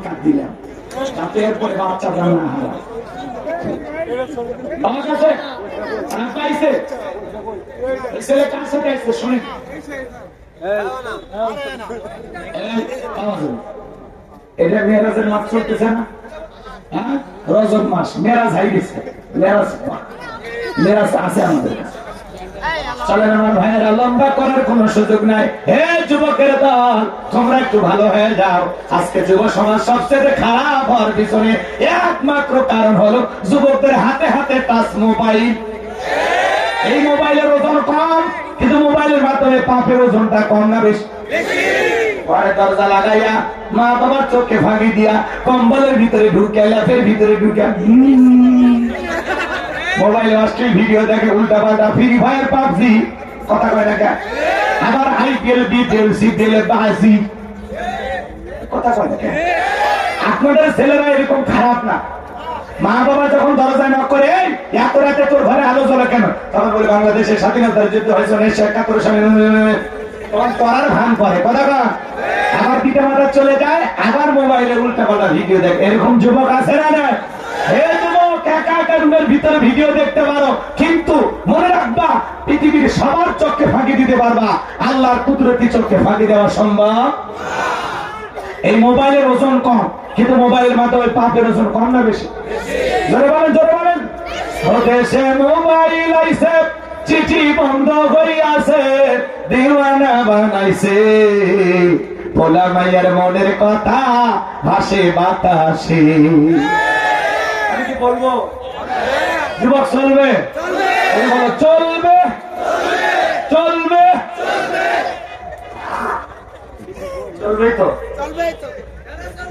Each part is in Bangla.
কাট দিলাম, তাতে এরপরে বাচ্চা জানা হয় আমার কাছে পাইছে ছেলে কার সাথে আসছে শুনে এটা মেয়েরাজের মাছ চলতেছে না, হ্যাঁ রজব মাস মেরাজ হাই গেছে, মেরাজ আছে আমাদের কাছে। চলেন আমার ভাইয়েরা, লম্বা করার কোন সুযোগ নাই। হে যুবকের দল, তোমরা একটু ভালো হয়ে যাও। আজকে যুব সমাজ সবচেয়ে খারাপ হওয়ার পিছনে একমাত্র কারণ হলো যুবকদের হাতে হাতে টাচ মোবাইল। এই মোবাইলের ওজন কম, কিন্তু মোবাইলের মাধ্যমে পাপের ওজনটা কম না বেশি? ঘরে দরজা লাগাইয়া মা বাবার চোখে ফাঁকি দিয়া কম্বলের ভিতরে ঢুকে ল্যাপের ভিতরে ঢুকে মোবাইলে অশ্লীল ভিডিও দেখে, উল্টা পাল্টা ফ্রি ফায়ার পাবজি, কথা কয় না, আবার আইপিএল বিপিএল সিপিএল বাজি, কথা কয় না। আপনাদের ছেলেরা এরকম খারাপ না। মা বাবা যখন দরজায় নক করে, এত রাতে তোর ঘরে আলো জ্বলে কেন, তখন বলে বাংলাদেশের স্বাধীনতার যুদ্ধ হয়েছে 1971 সালে, তখন পড়ার ভান করে, কথা কয়। আবার পিতা মাতা চলে যায়, আবার মোবাইলে উল্টা পাল্টা ভিডিও দেখে। এরকম যুবক আছে না? না। হে যুবক, একা একা রুমের ভিতরে ভিডিও দেখতে পারো, কিন্তু মনে রাখবা পৃথিবীর সবার চোখে ফাঁকি দিতে পারবা, আল্লাহর কুদরতি চোখে ফাঁকি দেওয়া সম্ভব। এই মোবাইলের ওজন কম, কিন্তু মোবাইলের মাধ্যমে পাপের ওজন কম না বেশি? জোরে বলেন, জোরে বলেন। দেশে মোবাইল আইছে, চিঠি বন্ধ হইয়াছে, দিওয়ানা বানাইছে, পোলা মাইয়ার মনের কথা ভাসে বাতাসে। আমি কি বলবো? যুবক চলবে, চলবে, চলবে, চলবে তো,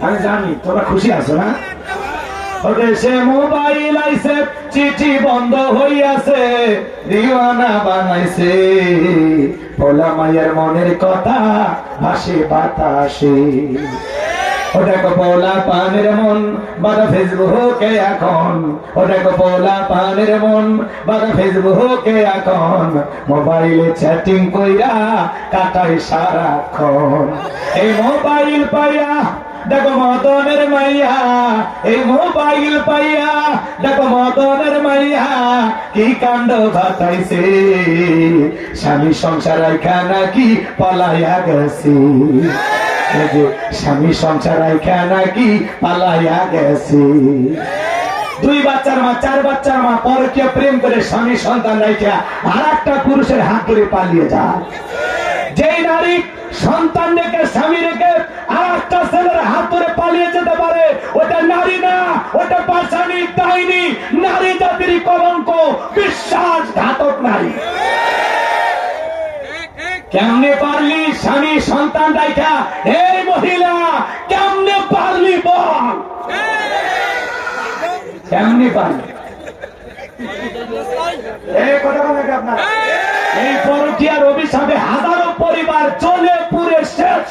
আমি জানি তোমরা খুশি আছো না? দেশে মোবাইল আইছে, চিঠি বন্ধ হইয়াছে, দিওয়ানা বানাইছে, পোলা মায়ের মনের কথা ভাসে বাতাসে। ও দেখো পোলা পানের মন বাদা ফেসবুকে এখন, ও দেখো পোলা পানের মন বাদা ফেসবুকে এখন, মোবাইলে চ্যাটিং কইরা কাটাই সারাক্ষণ। এই মোবাইল পাইয়া দেখো মদনের মাইয়া, এই মোবাইল পাইয়া দেখো মদনের মাইয়া কি কাণ্ড ঘটাইছে, স্বামী সংসার রাইখা নাকি পলাইয়া গেছে, স্বামী সংসার রাইখা নাকি পালাইয়া গেছে। 2 বাচ্চার মা, 4 বাচ্চার মা পরকীয়া প্রেম করে স্বামী সন্তান রাইখা আর একটা পুরুষের হাত ধরে পালিয়ে যায়। যেই নারী সন্তান রেখে স্বামী রেখে আর একটা ছেলের হাত ধরে পালিয়ে যেতে পারে, ওটা নারী না, ওটা পাশানি ডাইনি, নারী জাতির কলঙ্ক, বিশ্বাসঘাতক নারী। কেমনে পারলি স্বামী সন্তান রাইখা? এই মহিলা কেমনে পারলি বল, কেমনে পারলি? এই কথা বলে আপনার এই পরকীয়ার অভিশাপে হাজারো পরিবার জ্বলে পুড়ে শেষ,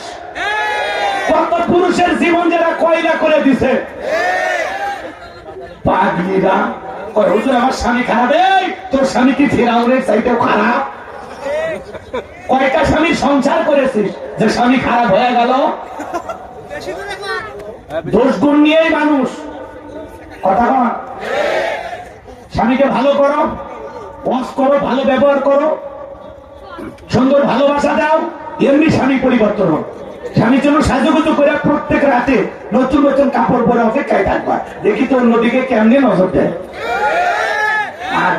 কত পুরুষের জীবন যারা কয়লা করে দিছে। পাগলিরা কয় হুজুর আমার স্বামী খারাপ। এই তোর স্বামী কি ফিরাউনের চাইতেও খারাপ? কয়টা স্বামী সংসার করেছিস যে স্বামী খারাপ হয়ে গেল? দোষ গুণ নিয়েই মানুষ, কথা কন। স্বামীকে ভালো করো, ওয়াজ করো, ভালো ব্যবহার করো, সুন্দর ভালোবাসা দাও, এমনি স্বামী পরিবর্তন হোক। স্বামীর জন্য সাজুগুজু করে প্রত্যেক রাতে নতুন নতুন কাপড় পরে অপেক্ষায় থাকবা, দেখি তো অন্যদিকে কেমনে নজর দেয়। আর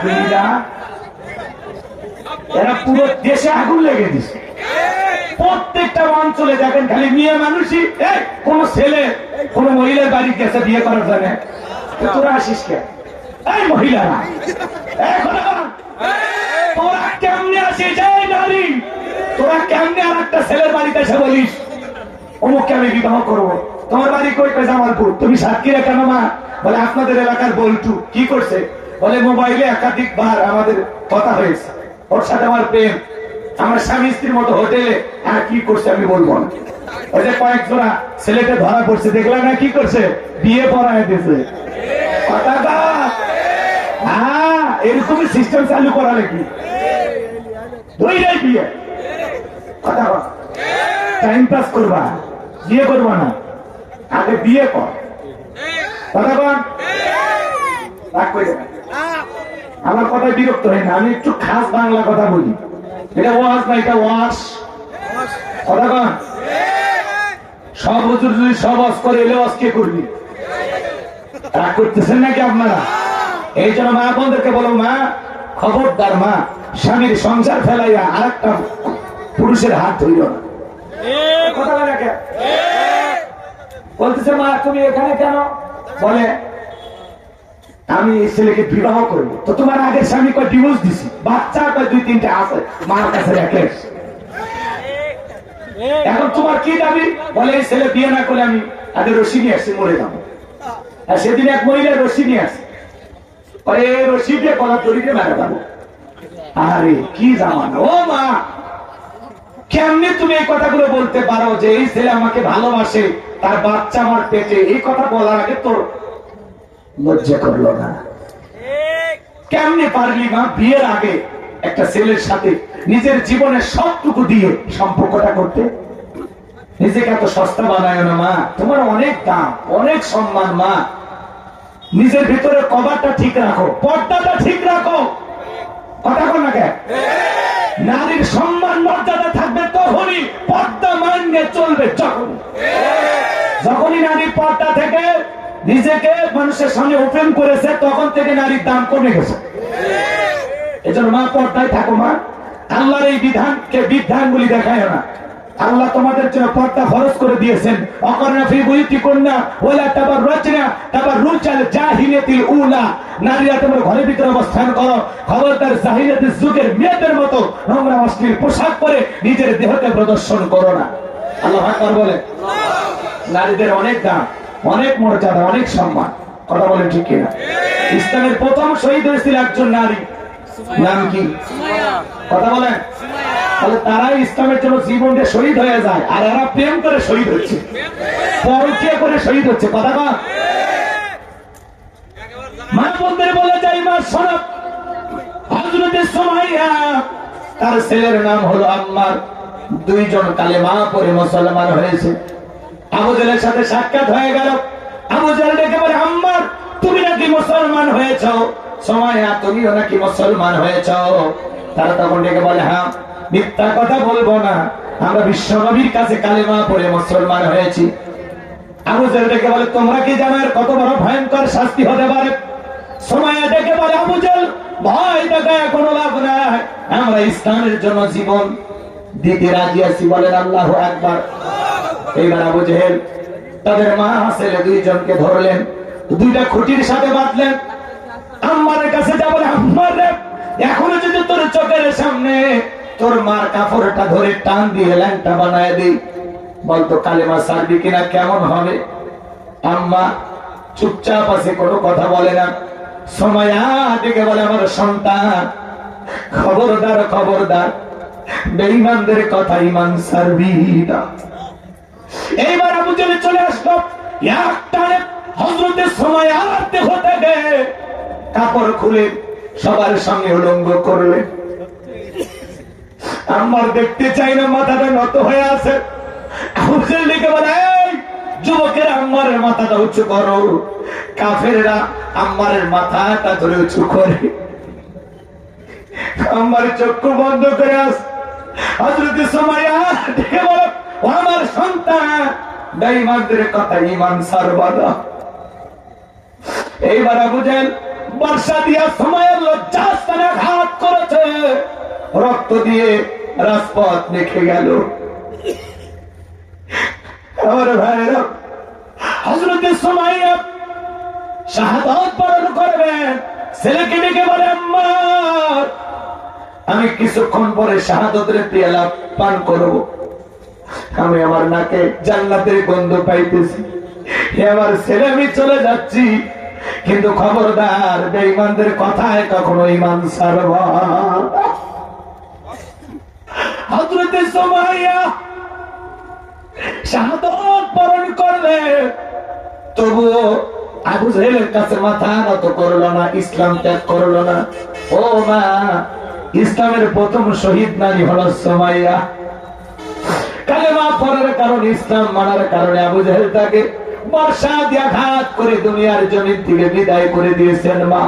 এরা পুরো দেশে আগুন লেগে দিচ্ছে, প্রত্যেকটা অঞ্চলে দেখেন খালি মেয়ে মানুষই। কোন ছেলে কোন মহিলার বাড়ি গেছে বিয়ে করার জন্য, তোরা আসিস কে? এই মহিলারা তোরা কেমনে আসিস? এই নারী তোরা কেমনে আর একটা ছেলের বাড়িতে এসে বলিস অমুককে আমি বিবাহ করবো? তোমার বাড়ি কই? জামালপুর। তুমি সাতক্ষীরা কেন মা? বলে আপনাদের এলাকার বল্টু কি করছে? বলে মোবাইলে একাধিকবার আমাদের কথা হয়েছে, ওর সাথে আমার প্রেম, আমার স্বামী স্ত্রীর মতো হোটেলে। আর কি করছে আমি বলবো না। ওই যে কয়েক জোড়া ছেলেকে ধরা পড়ছে, দেখলাম না কি করছে? বিয়ে পড়ায় দিয়েছে। হ্যাঁ, এরকমই সিস্টেম চালু করা নাকি? দুইটাই বিয়ে, কথা টাইম পাস করবা, বিয়ে করবা না। আগে বিয়ে কর। কথা বল, রাগ করে না। আমার কথায় বিরক্ত হয় না, আমি একটু খাস বাংলা কথা বলি। এটা ওয়াজ না, এটা ওয়াজ। কথা বল, সব হুজুর যদি সব ওয়াজ করে এলে ওয়াজ কে করবি? রাগ করতেছেন নাকি আপনারা? এই জন্য মা বোনদেরকে বলো, মা খবরদার, মা স্বামীর সংসার ফেলাইয়া আর একটা পুরুষের হাত ধরিও না। কথা বলে কে বলতেছে, মা তুমি এখানে কেন? বলে আমি এই ছেলেকে বিবাহ করবো। তো তোমার আগের স্বামী কয় ডিভোর্স দিছি, বাচ্চা কয় 2-3টা আছে, মার কাছে রেখে। এখন তোমার কি দাবি? বলে এই ছেলে বিয়ে না করলে আমি আগে রশি নিয়ে আসছি, মরে যাবো। আর সেদিন এক মহিলা রশি নিয়ে আসছে, এই রশি দিয়ে গলা দড়িতে মেরে যাবো। আরে কি জামানা! ও মা, কেমনি তুমি এই কথাগুলো বলতে পারো যে এই ছেলে আমাকে ভালোবাসে, তার বাচ্চা আমার পেটে? এই কথা বলার আগে তোর লজ্জা করলো না? কেমনি পারলি মা বিয়ের আগে একটা ছেলের সাথে নিজের জীবনের সবটুকু দিয়ে সম্পর্কটা করতে? নিজেকে এত সস্তা বানায় না মা, তোমার অনেক দাম, অনেক সম্মান। মা নিজের ভিতরে কভারটা ঠিক রাখো, পর্দাটা ঠিক রাখো। কথা বল না কেন? নারীর সম্মান মর্যাদা থাকবে তখনই, পর্দা মানিয়ে চলবে যখনই নারীর পর্দা থেকে নিজেকে মানুষের সামনে ওপেন করেছে, তখন থেকে নারীর দাম কমে গেছে। এজন্য মা পর্দায় থাকো। মা আল্লাহর এই বিধানকে বিধানগুলি দেখায় না। আল্লাহ তোমাদের জন্য পর্দা ফরজ করে দিয়েছেন। অকর্ণা ফি বুয়ুতিকুন্না ওয়ালা তাবাররাজনা তাবাররুজাল জাহিলিয়াতিল উলা। নারীরা তোমার ঘরের ভিতরে অবস্থান করো, খবরদার জাহিলিয়াতের যুগের মেয়েদের মতো নোংরা অশ্লীল পোশাক পরে নিজের দেহকে প্রদর্শন করো না। আল্লাহ আকবার বলে। নারীদের অনেক দাম, অনেক মর্যাদা, অনেক সম্মান। কথা বলেন ঠিক কিনা? ইসলামের প্রথম শহীদ হয়েছিল একজন নারী, নাম কি? কথা বলেন। তাহলে তারাই ইসলামের জন্য জীবন দিয়ে শহীদ হয়ে যায়, আর এরা প্রেম করে শহীদ হচ্ছে, পরকীয়া করে শহীদ হচ্ছে। কথা বল। মা বন্ধুদের বলে যাই, মা শোনো, হযরতে সুমাইয়া তার ছেলের নাম হলো আম্মার। দুইজন কালেমা পড়ে মুসলমান হয়েছে। আবু জাহেলের সাথে সাক্ষাৎ হয়ে গেল। আবু জাহেল ডেকে বলে, আম্মার তুমি নাকি মুসলমান হয়েছ? সুমাইয়া তুমিও নাকি মুসলমান হয়েছ? তারা তখন ডেকে বলে, হ্যাঁ, মিথ্যা কথা বলবো না, আমরা বিশ্বনবীর কাছে কালেমা পড়ে মুসলমান হয়েছি। আবু জাহেল ডেকে বলে, তোমরা কি জানো এর কত বড় ভয়ঙ্কর শাস্তি হতে পারে? সুমাইয়া ডেকে বলে, আবু জাহেল ভয় দেখায় কোনো লাভ নাই, আমরা ইসলামের জন্য জীবন দিতে রাজি আছি। বলেন আল্লাহু আকবার। এইবার আবু জাহেল তাদের মা ছেলে দুইজনকে ধরলেন, দুইটা খুঁটির সাথে বাঁধলেন। আম্মারের কাছে যা বলে, আম্মার রে, এখনো যদি তোর চোখের সামনে তোর মার কাপড়টা ধরে টান দিয়ে ল্যাংটা বানায় দিই, বলতো কালেমা ছাড়বি কিনা? কেমন হবে? আম্মা চুপচাপ আছে, কোনো কথা বলে না। সুমাইয়া ডেকে বলে, আমার সন্তান, খবরদার খবরদার, বেঈমানদের কথা ঈমান ছাড়বি না। এইবার আবু জাহেল চলে আসলো, একটানে হযরতে সুমাইয়ার দেহ থেকে কাপড় খুলে সবার সামনে উলঙ্গ করলেন। আমার দেখতে চাই না, মাথাটা নত হয়ে আছে। আবু জাহেল ডেকে বলে, এই যুবকেরা, আম্মারের মাথাটা উঁচু করো। কাফেররা আম্মারের মাথাটা ধরে উঁচু করে। আম্মার চক্ষু বন্ধ করে আস। হযরতে সুমাইয়া ডেকে বলে, ও আমার সন্তান, বেঈমানদের কথা ঈমান ছাড়বা না। এইবার আবু জাহেল বর্ষা দিয়া সুমাইয়ার লজ্জাস্থানে আঘাত করেছে, রক্ত দিয়ে রাজপথ মেখে গেল। আমার ভাইরা, হযরতে সুমাইয়া শাহাদাত বরণ করবেন। ছেলেকে ডেকে বলে, আম্মা আমি কিছুক্ষণ পরে শাহাদাতের পেয়ালা পান করব। আমি আমার নাকে জান্নাতের গন্ধ পাইতেছি। আমার ছেলে, আমি চলে যাচ্ছি, কিন্তু খবরদার বেঈমানদের কথায় কখনো ঈমান ছাড়বা। হযরতে সুমাইয়া শাহাদাত বরণ করলে, তবুও আবু জাহেলের কাছে মাথা নত করলো না, ইসলাম ত্যাগ করলো না। ও মা, ইসলামের প্রথম শহীদ নারী হলো সুমাইয়া। কালেমা পড়ার কারণে, ইসলাম মানার কারণে আবু জাহেল তাকে বর্ষা দিয়ে আঘাত করে দুনিয়ার জমিন থেকে বিদায় করে দিয়েছেন মা।